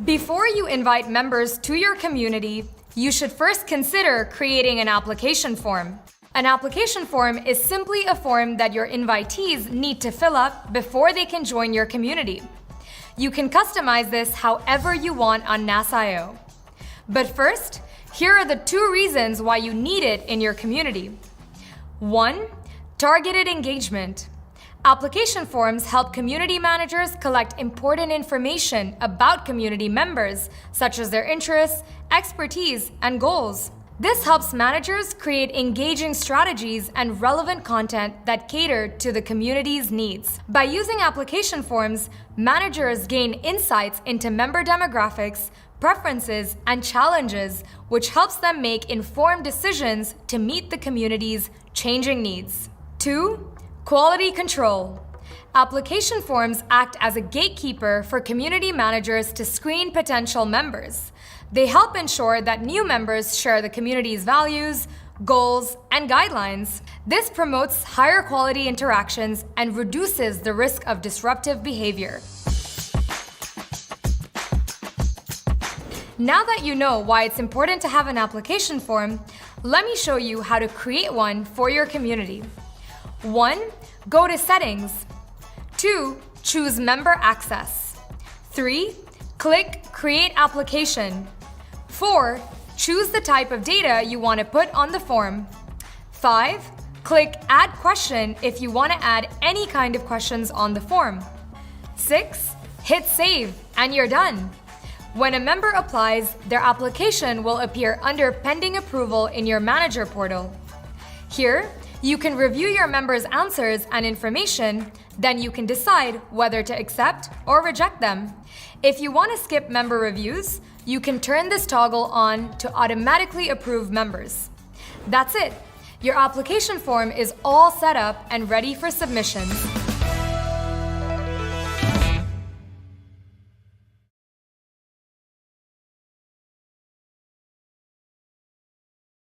Before you invite members to your community, you should first consider creating an application form. An application form is simply a form that your invitees need to fill up before they can join your community. You can customize this however you want on NAS.io. But first, here are the 2 reasons why you need it in your community. 1. Targeted engagement. Application forms help community managers collect important information about community members, such as their interests, expertise, and goals. This helps managers create engaging strategies and relevant content that cater to the community's needs. By using application forms, managers gain insights into member demographics, preferences, and challenges, which helps them make informed decisions to meet the community's changing needs. 2. Quality control. Application forms act as a gatekeeper for community managers to screen potential members. They help ensure that new members share the community's values, goals, and guidelines. This promotes higher quality interactions and reduces the risk of disruptive behavior. Now that you know why it's important to have an application form, let me show you how to create one for your community. 1. Go to Settings. 2. Choose Member Access. 3. Click Create Application. 4. Choose the type of data you want to put on the form. 5. Click Add Question if you want to add any kind of questions on the form. 6. Hit Save and you're done. When a member applies, their application will appear under Pending Approval in your Manager portal. Here, you can review your members' answers and information, then you can decide whether to accept or reject them. If you want to skip member reviews, you can turn this toggle on to automatically approve members. That's it. Your application form is all set up and ready for submissions.